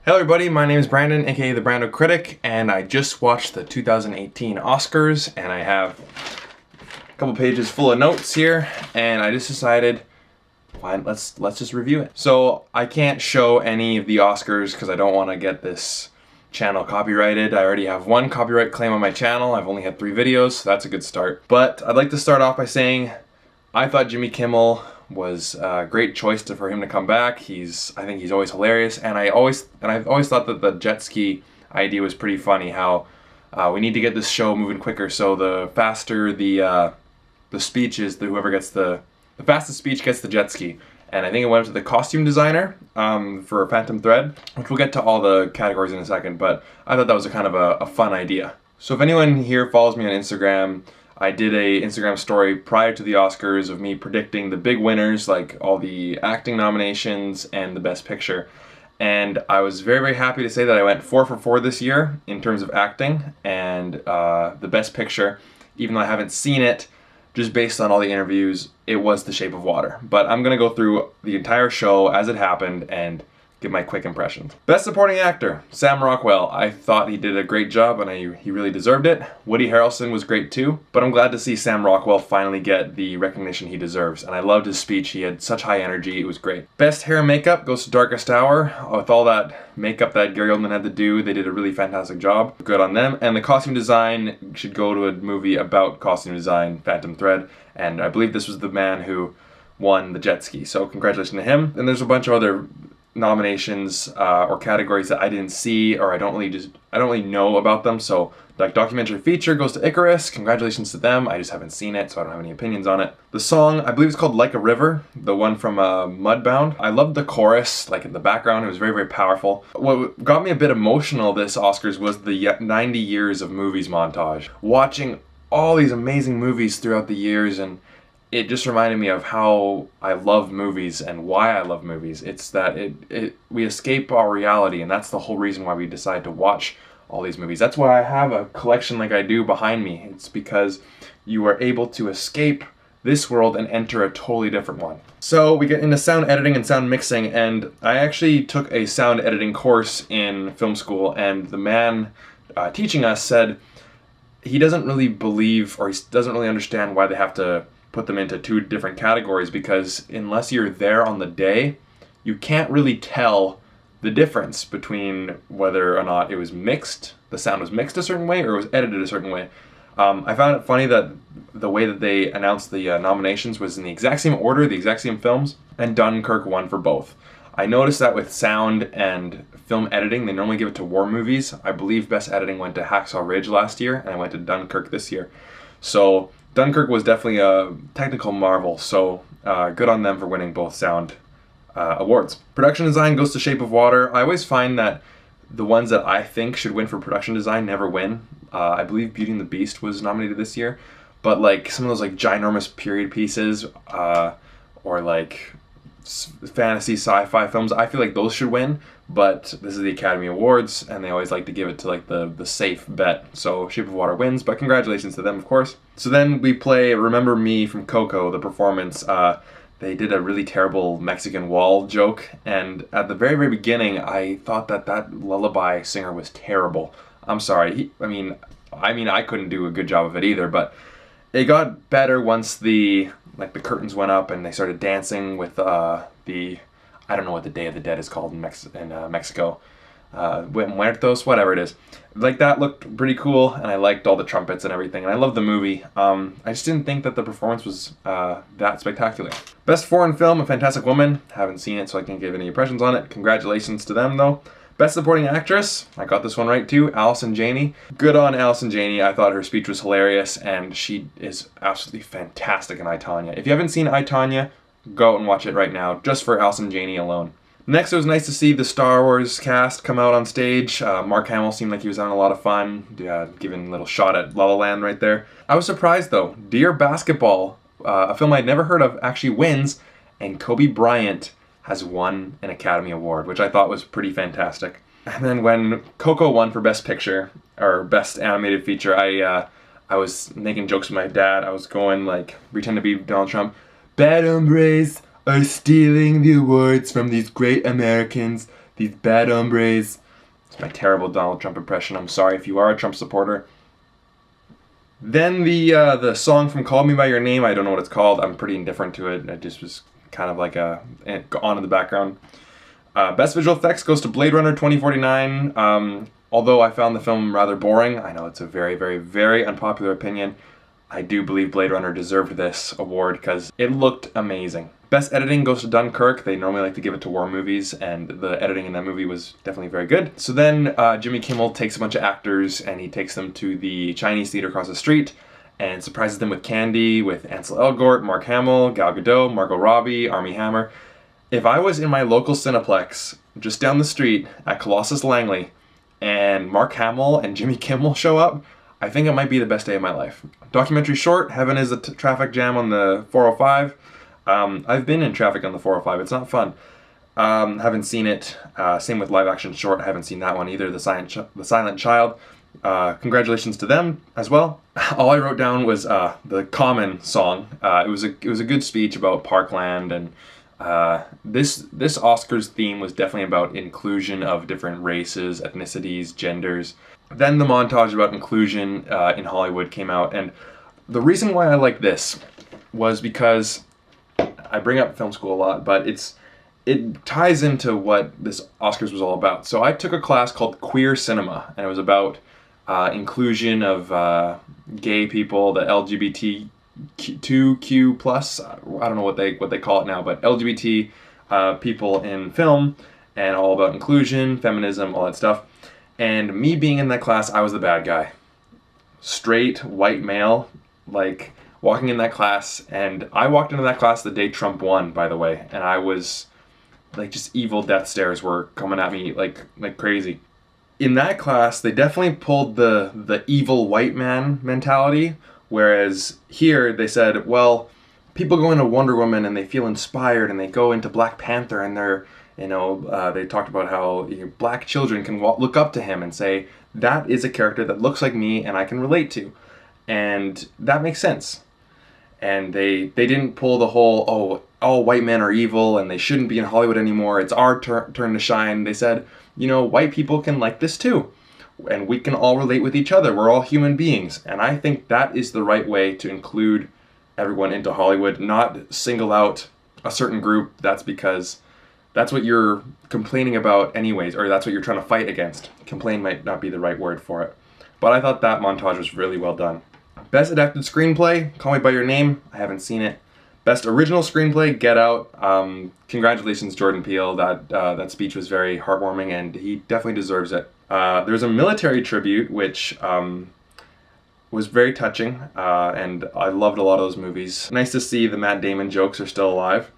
Hello everybody, my name is Brandon, aka the Brando Critic, and I just watched the 2018 Oscars, and I have a couple pages full of notes here, and I just decided, fine, let's just review it. So I can't show any of the Oscars because I don't want to get this channel copyrighted. I already have one copyright claim on my channel. I've only had 3 videos, so that's a good start. But I'd like to start off by saying I thought Jimmy Kimmel was a great choice for him to come back. I think he's always hilarious, and I've always thought that the jet ski idea was pretty funny. How we need to get this show moving quicker, so the faster the speech is, whoever gets the fastest speech gets the jet ski. And I think it went up to the costume designer for Phantom Thread, which we'll get to all the categories in a second. But I thought that was a kind of a fun idea. So if anyone here follows me on Instagram, I did a Instagram story prior to the Oscars of me predicting the big winners, like all the acting nominations and the Best Picture. And I was very, very happy to say that I went 4 for 4 this year in terms of acting and the Best Picture. Even though I haven't seen it, just based on all the interviews, it was The Shape of Water. But I'm going to go through the entire show as it happened and give my quick impressions. Best Supporting Actor, Sam Rockwell. I thought he did a great job and he really deserved it. Woody Harrelson was great too, but I'm glad to see Sam Rockwell finally get the recognition he deserves, and I loved his speech. He had such high energy, it was great. Best Hair and Makeup goes to Darkest Hour. With all that makeup that Gary Oldman had to do, they did a really fantastic job. Good on them. And the costume design should go to a movie about costume design, Phantom Thread, and I believe this was the man who won the jet ski, so congratulations to him. And there's a bunch of other nominations or categories that I didn't see, or I don't really know about them. So like documentary feature goes to Icarus. Congratulations to them. I just haven't seen it, so I don't have any opinions on it. The song, I believe it's called Like a River, the one from Mudbound. I loved the chorus, like in the background. It was very, very powerful. What got me a bit emotional this Oscars was the 90 years of movies montage. Watching all these amazing movies throughout the years, and it just reminded me of how I love movies and why I love movies. It's that we escape our reality, and that's the whole reason why we decide to watch all these movies. That's why I have a collection like I do behind me. It's because you are able to escape this world and enter a totally different one. So we get into sound editing and sound mixing, and I actually took a sound editing course in film school, and the man teaching us said he doesn't really believe, or he doesn't really understand why they have to put them into 2 different categories, because unless you're there on the day, you can't really tell the difference between whether or not it was mixed, the sound was mixed a certain way, or it was edited a certain way. I found it funny that the way that they announced the nominations was in the exact same order, the exact same films, and Dunkirk won for both. I noticed that with sound and film editing, they normally give it to war movies. I believe Best Editing went to Hacksaw Ridge last year, and I went to Dunkirk this year. So Dunkirk was definitely a technical marvel, so good on them for winning both sound awards. Production design goes to Shape of Water. I always find that the ones that I think should win for production design never win. I believe Beauty and the Beast was nominated this year, but like some of those like ginormous period pieces or like fantasy sci-fi films, I feel like those should win, but this is the Academy Awards and they always like to give it to like the safe bet. So Shape of Water wins, but congratulations to them, of course. So then we play Remember Me from Coco, the performance. They did a really terrible Mexican wall joke, and at the very, very beginning I thought that lullaby singer was terrible. I'm sorry. I couldn't do a good job of it either, but it got better once the curtains went up and they started dancing with I don't know what the Day of the Dead is called in Mexico. Muertos, whatever it is. Like, that looked pretty cool, and I liked all the trumpets and everything, and I loved the movie. I just didn't think that the performance was that spectacular. Best Foreign Film, A Fantastic Woman. Haven't seen it, so I can't give any impressions on it. Congratulations to them, though. Best Supporting Actress, I got this one right too, Allison Janney. Good on Allison Janney. I thought her speech was hilarious, and she is absolutely fantastic in I, Tonya. If you haven't seen I, Tonya, go out and watch it right now, just for Allison Janney alone. Next, it was nice to see the Star Wars cast come out on stage. Mark Hamill seemed like he was having a lot of fun, giving a little shot at La La Land right there. I was surprised though. Dear Basketball, a film I'd never heard of, actually wins, and Kobe Bryant has won an Academy Award, which I thought was pretty fantastic. And then when Coco won for Best Picture, or Best Animated Feature, I was making jokes with my dad. I was going like, pretend to be Donald Trump. Bad hombres are stealing the awards from these great Americans. These bad hombres. It's my terrible Donald Trump impression. I'm sorry if you are a Trump supporter. Then the song from Call Me By Your Name, I don't know what it's called. I'm pretty indifferent to it. It just was kind of like on in the background. Best visual effects goes to Blade Runner 2049. Although I found the film rather boring, I know it's a very, very, very unpopular opinion. I do believe Blade Runner deserved this award because it looked amazing. Best editing goes to Dunkirk. They normally like to give it to war movies, and the editing in that movie was definitely very good. So then Jimmy Kimmel takes a bunch of actors and he takes them to the Chinese theater across the street and surprises them with candy with Ansel Elgort, Mark Hamill, Gal Gadot, Margot Robbie, Armie Hammer. If I was in my local Cineplex just down the street at Colossus Langley and Mark Hamill and Jimmy Kimmel show up, I think it might be the best day of my life. Documentary short, Heaven is a Traffic Jam on the 405. I've been in traffic on the 405. It's not fun. Haven't seen it. Same with live action short. Haven't seen that one either. The Silent Child. Congratulations to them as well. All I wrote down was the Common song. It was a good speech about Parkland, and this Oscars theme was definitely about inclusion of different races, ethnicities, genders. Then the montage about inclusion in Hollywood came out, and the reason why I like this was because I bring up film school a lot, but it ties into what this Oscars was all about. So I took a class called Queer Cinema, and it was about inclusion of gay people, the LGBTQ plus. I don't know what they call it now, but LGBT people in film, and all about inclusion, feminism, all that stuff. And me being in that class, I was the bad guy. Straight, white male, like walking in that class. And I walked into that class the day Trump won, by the way. And I was like, just evil death stares were coming at me like crazy. In that class, they definitely pulled the evil white man mentality. Whereas here they said, well, people go into Wonder Woman and they feel inspired, and they go into Black Panther and they're, they talked about how black children can look up to him and say, that is a character that looks like me and I can relate to. And that makes sense. And they didn't pull the whole, oh, all white men are evil and they shouldn't be in Hollywood anymore. It's our turn to shine. They said, white people can like this too. And we can all relate with each other. We're all human beings. And I think that is the right way to include everyone into Hollywood, not single out a certain group. That's because that's what you're complaining about anyways, or that's what you're trying to fight against. Complain might not be the right word for it. But I thought that montage was really well done. Best Adapted Screenplay, Call Me By Your Name. I haven't seen it. Best Original Screenplay, Get Out. Congratulations, Jordan Peele. That speech was very heartwarming, and he definitely deserves it. There's a military tribute, which was very touching, and I loved a lot of those movies. Nice to see the Matt Damon jokes are still alive.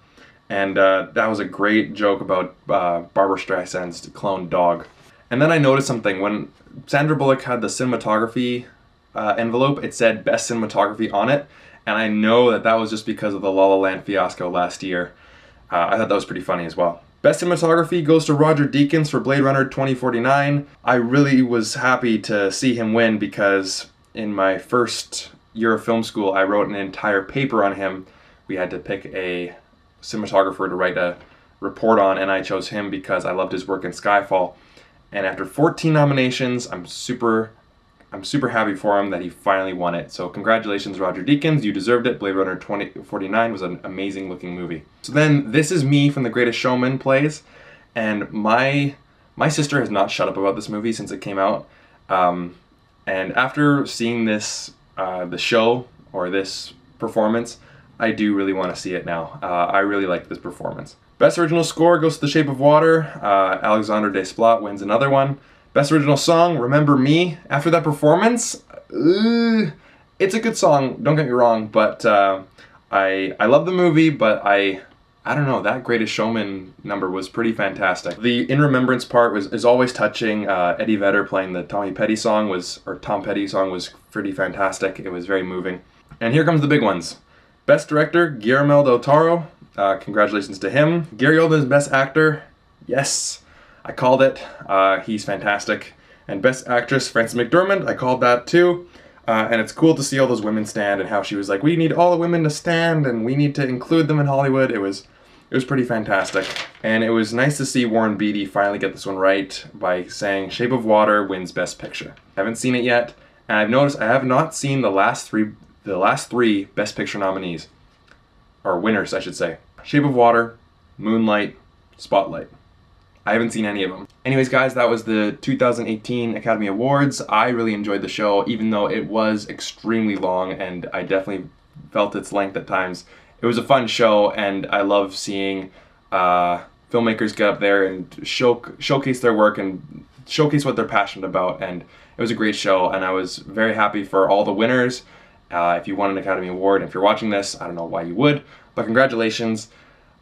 And that was a great joke about Barbara Streisand's cloned dog. And then I noticed something. When Sandra Bullock had the cinematography envelope, it said Best Cinematography on it. And I know that was just because of the La La Land fiasco last year. I thought that was pretty funny as well. Best Cinematography goes to Roger Deakins for Blade Runner 2049. I really was happy to see him win because in my first year of film school, I wrote an entire paper on him. We had to pick a cinematographer to write a report on, and I chose him because I loved his work in Skyfall. And after 14 nominations, I'm super happy for him that he finally won it. So congratulations, Roger Deakins. You deserved it. Blade Runner 2049 was an amazing looking movie. So then This Is Me from The Greatest Showman plays, and my sister has not shut up about this movie since it came out. And after seeing this, the show or this performance, I do really want to see it now. I really like this performance. Best Original Score goes to The Shape of Water. Alexandre Desplat wins another one. Best Original Song, Remember Me. After that performance, it's a good song, don't get me wrong, but I love the movie, but I don't know, that Greatest Showman number was pretty fantastic. The In Remembrance part is always touching. Eddie Vedder playing the Tom Petty song was pretty fantastic. It was very moving. And here comes the big ones. Best Director, Guillermo del Toro. Congratulations to him. Gary Oldman is Best Actor. Yes, I called it. He's fantastic. And Best Actress, Frances McDormand. I called that too. And it's cool to see all those women stand and how she was like, we need all the women to stand and we need to include them in Hollywood. It was It was pretty fantastic. And it was nice to see Warren Beatty finally get this one right by saying Shape of Water wins Best Picture. I haven't seen it yet, and I've noticed I have not seen the last three Best Picture nominees. Or winners, I should say. Shape of Water, Moonlight, Spotlight. I haven't seen any of them. Anyways, guys, that was the 2018 Academy Awards. I really enjoyed the show, even though it was extremely long, and I definitely felt its length at times. It was a fun show, and I love seeing filmmakers get up there and showcase their work and showcase what they're passionate about, and it was a great show, and I was very happy for all the winners. If you won an Academy Award, if you're watching this, I don't know why you would, but congratulations.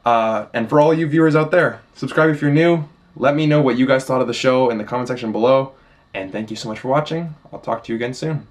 And for all you viewers out there, subscribe if you're new. Let me know what you guys thought of the show in the comment section below. And thank you so much for watching. I'll talk to you again soon.